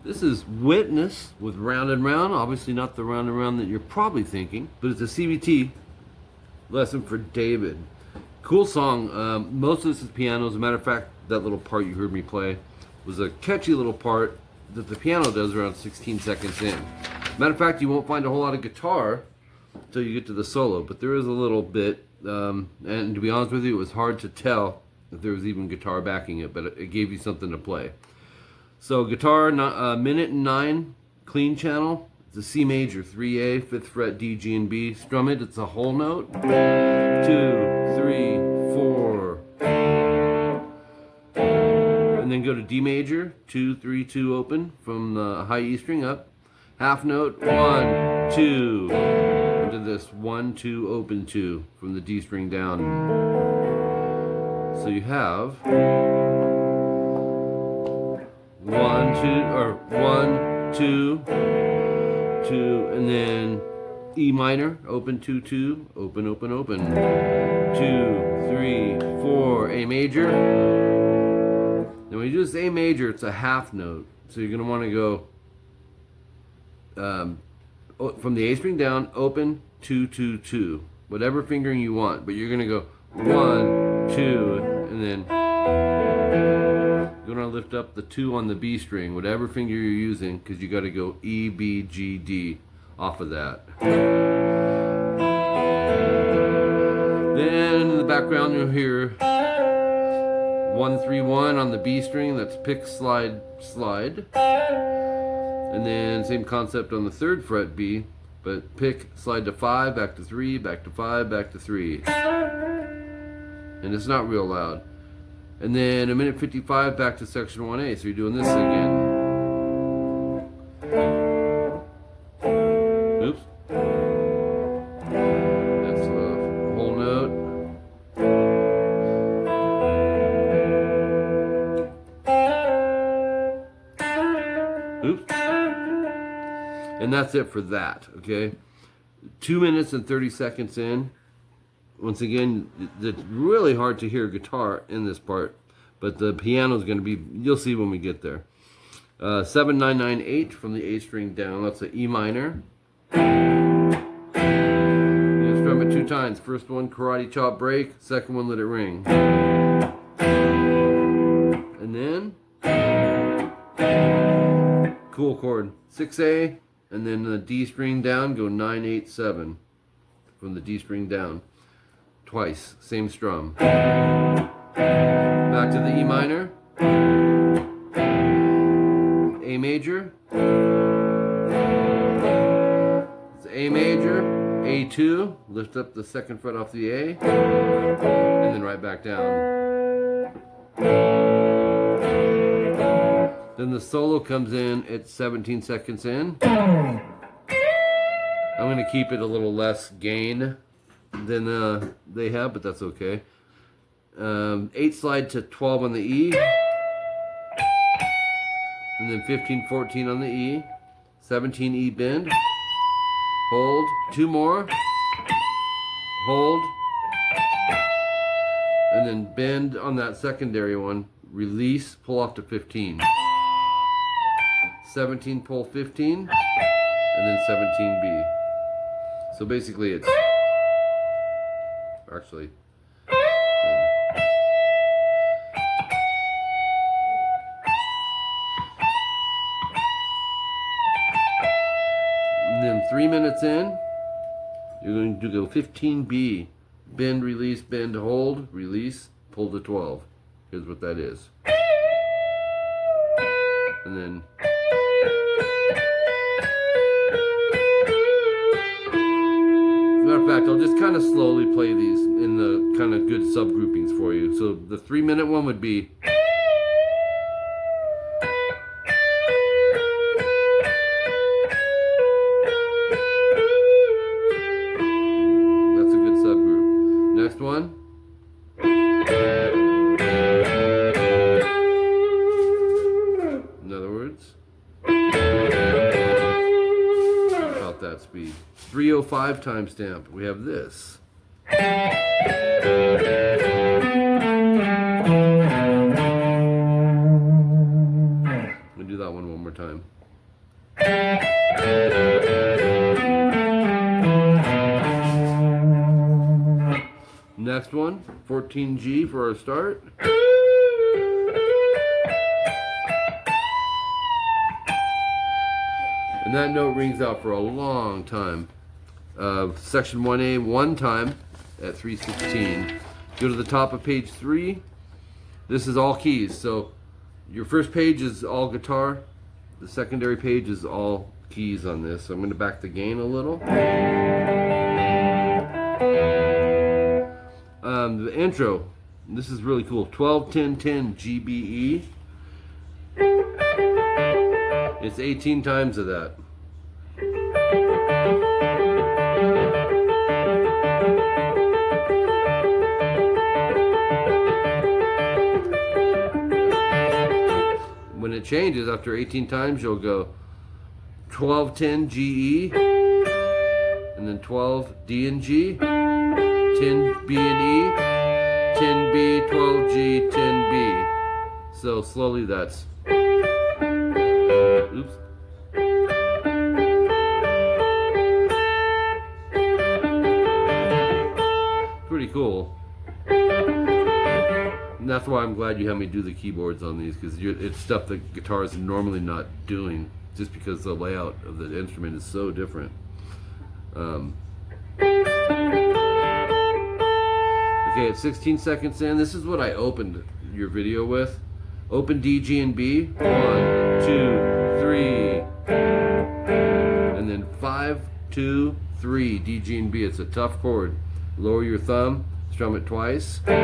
This is Witness with Round and Round. Obviously not the Round and Round that you're probably thinking, but it's a CBT lesson for David. Cool song. Most of this is piano. As a matter of fact, that little part you heard me play was a catchy little part that the piano does around 16 seconds in. Matter of fact, you won't find a whole lot of guitar until you get to the solo, but there is a little bit. And to be honest with you, it was hard to tell if there was even guitar backing it, but it gave you something to play. So guitar, minute and 9, clean channel. It's a C major, 3A, 5th fret, D, G, and B. Strum it, it's a whole note. 2, 3, 4. And then go to D major, 2, 3, 2 open from the high E string up. Half note, 1, 2. Into this 1, 2, open 2 from the D string down. So you have 1, 2, 2, and then E minor, open 2, 2, open, open, open. 2, 3, 4, A major. Then when you do this A major, it's a half note. So you're going to want to go from the A string down, open 2, 2, 2. Whatever fingering you want, but you're going to go 1, 2, and then you're going to lift up the 2 on the B string, whatever finger you're using, because you got to go E, B, G, D off of that. Then in the background you'll hear 1, 3, 1 on the B string, that's pick, slide, slide. And then same concept on the 3rd fret B, but pick, slide to 5, back to 3, back to 5, back to 3. And it's not real loud. And then a minute 55 back to section 1A, so you're doing this again. Oops. That's a whole note. Oops. And that's it for that, okay? 2 minutes and 30 seconds in. Once again, it's really hard to hear guitar in this part, but the piano is going to be, you'll see when we get there. 7, 9, 9, 8 from the A string down, that's an E minor. You strum it 2 times. First one, karate chop break. Second one, let it ring. And then, cool chord, 6A, and then the D string down, go 9, 8, 7 from the D string down. Twice, same strum. Back to the E minor. A major. It's A major, A2, lift up the 2nd fret off the A, and then right back down. Then the solo comes in at 17 seconds in. I'm going to keep it a little less gain than they have, but that's okay. 8 slide to 12 on the E, and then 15, 14 on the E, 17 E bend, hold, 2 more, hold, and then bend on that secondary one, release, pull off to 15. 17 pull 15, and then 17 B. So basically it's actually and then 3 minutes in, you're going to go 15B, bend, release, bend, hold, release, pull to 12. Here's what that is. And then matter of fact, I'll just kind of slowly play these in the kind of good subgroupings for you. So the 3 minute one would be 5 timestamp, we have this. Let me do that one more time. Next one, 14G for our start. And that note rings out for a long time. Section 1A, 1 time at 316. Go to the top of page 3. This is all keys. So your first page is all guitar. The secondary page is all keys on this. So I'm going to back the gain a little. The intro, this is really cool. 12, 10, 10 GBE. It's 18 times of that. When it changes after 18 times, you'll go 12, 10 GE, and then 12 D and G, 10 B and E, 10 B, 12 G, 10 B. So slowly that's, oops. Pretty cool. And that's why I'm glad you had me do the keyboards on these, because it's stuff that guitars are normally not doing, just because the layout of the instrument is so different. Okay, it's 16 seconds in. This is what I opened your video with. Open D, G, and B. 1, 2, 3. And then 5, 2, 3. D, G, and B. It's a tough chord. Lower your thumb, strum it twice. Let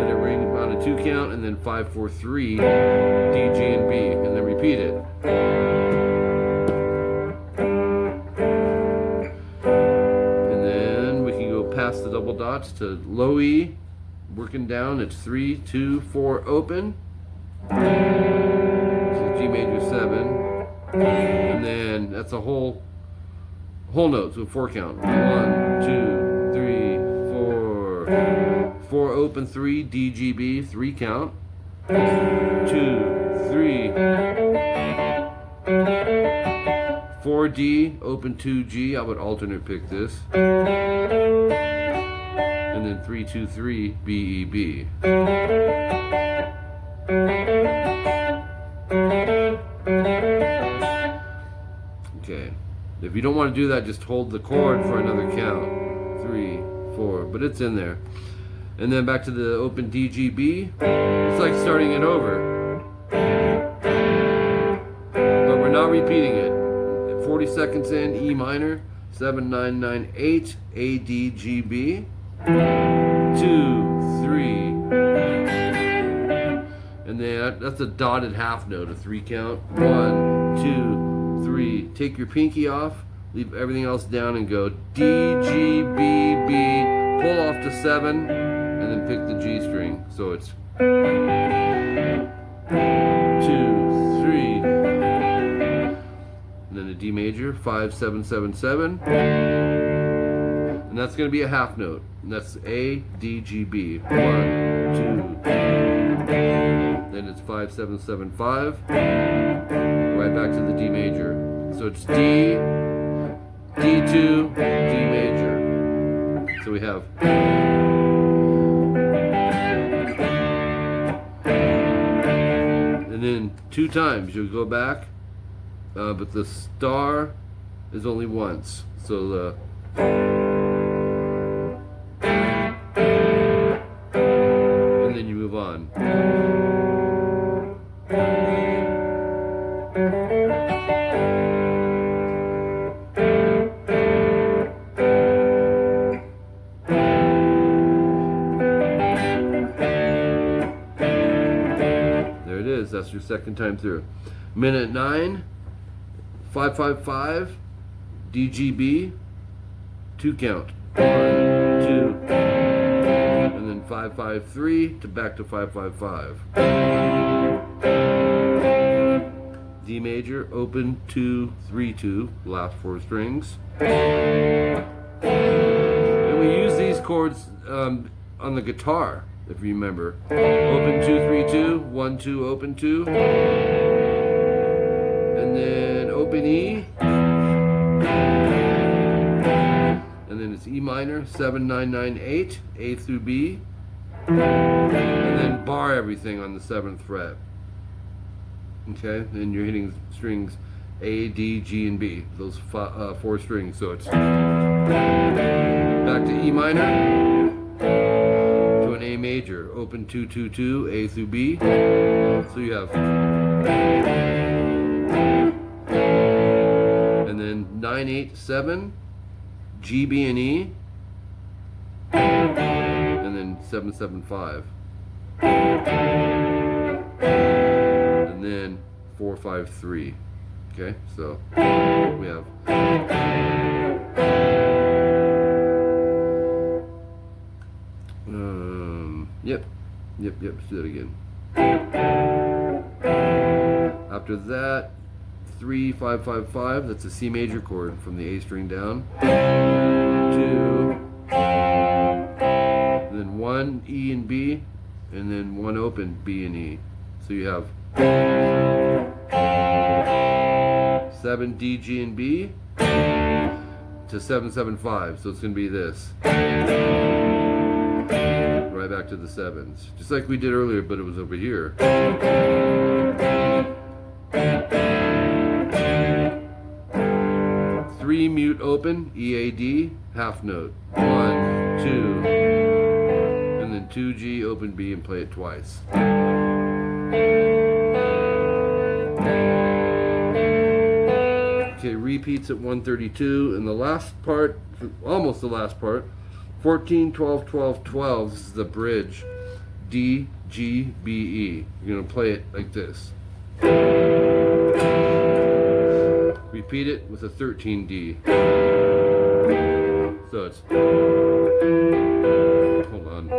it ring on a 2 count, and then 5, 4, 3. D, G, and B. And then repeat it. Past the double dots to low E, working down, it's 3, 2, 4, open. So G major 7, and then that's a whole note, so 4 count. 1, 2, 3, 4, 4 open, 3 D, G, B, 3 count. 2, 3, 4 D, open 2 G. I would alternate pick this. And then 3, 2, 3, B, E, B. Okay. If you don't want to do that, just hold the chord for another count. 3, 4, but it's in there. And then back to the open D, G, B. It's like starting it over. But we're not repeating it. 40 seconds in, E minor, 7, 9, 9, 8, A, D, G, B. 2, 3, and then that's a dotted half note, a 3 count. 1, 2, 3. Take your pinky off, leave everything else down, and go D, G, B, B. Pull off to 7, and then pick the G string. So it's 2, 3, and then a D major, 5, 7, 7, 7. And that's going to be a half note. And that's A, D, G, B. 1, 2, 3. Then it's 5, 7, 7, 5. Right back to the D major. So it's D, D2, D major. So we have. And then 2 times you'll go back, but the star is only once. So the. On. There it is. That's your second time through. Minute 9, 555, DGB, 2 count. 1, 2. 553 to back to 555. D major, open 2, 3, 2, last 4 strings. And we use these chords on the guitar, if you remember. Open 2, 3, 2, 1, 2, open 2. And then open E. And then it's E minor, 7, 9, 9, 8, A through B. And then bar everything on the 7th fret. Okay, and you're hitting strings A, D, G, and B. Those 4 strings. So it's back to E minor to an A major. Open 2, 2, 2, A through B. So you have, and then 9, 8, 7, G, B, and E. And then 7, 7, 5. And then 4, 5, 3. Okay, so we have yep, let's do that again. After that, 3, 5, 5, 5, that's a C major chord from the A string down. 2, and then 1 E and B, and then 1 open B and E. So you have 7 D, G, and B to 7, 7, 5. So it's going to be this. Right back to the 7s. Just like we did earlier, but it was over here. 3 mute open, E, A, D, half note. 1, 2, and then 2 G, open B, and play it twice. Okay, repeats at 132, and the last part, almost the last part, 14, 12, 12, 12, this is the bridge. D, G, B, E. You're going to play it like this. Repeat it with a 13 D. So it's, hold on.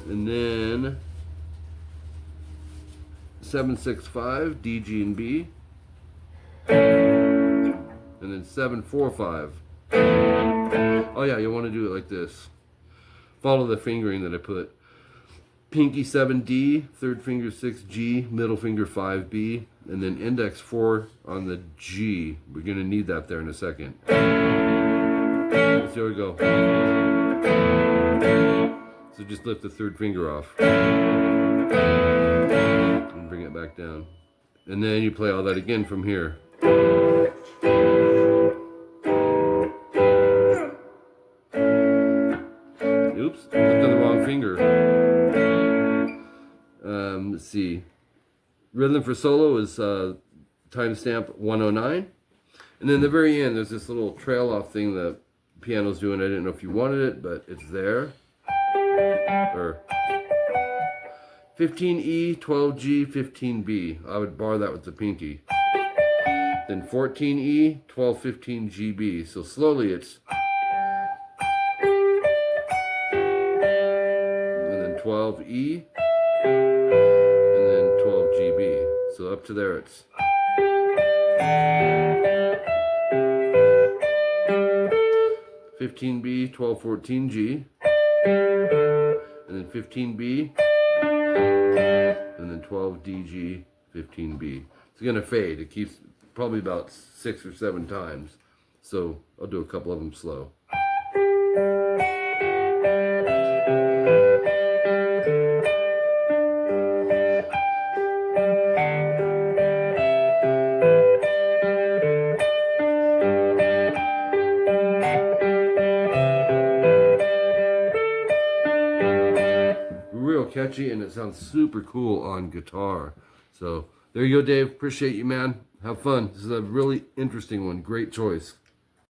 And then 7, 6, 5, D, G, and B. And then 7, 4, 5. Oh yeah, you want to do it like this. Follow the fingering that I put. Pinky 7D, third finger 6G, middle finger 5B, and then index 4 on the G. We're going to need that there in a second. So here we go. So just lift the third finger off. And bring it back down. And then you play all that again from here. Oops, lifted the wrong finger. Let's see. Rhythm for solo is timestamp 109. And then the very end, there's this little trail off thing that piano's doing. I didn't know if you wanted it, but it's there. Or 15E, 12G, 15B. I would bar that with the pinky. Then 14E, 12, 15, GB. So slowly it's. And then 12E. And then 12 GB. So up to there it's. (15B), 12, 14 G, and then 15B, and then 12 DG, 15B. It's gonna fade. It keeps probably about 6 or 7 times. So I'll do a couple of them slow. Real catchy, and it sounds super cool on guitar. So there you go, Dave. Appreciate you, man. Have fun. This is a really interesting one. Great choice.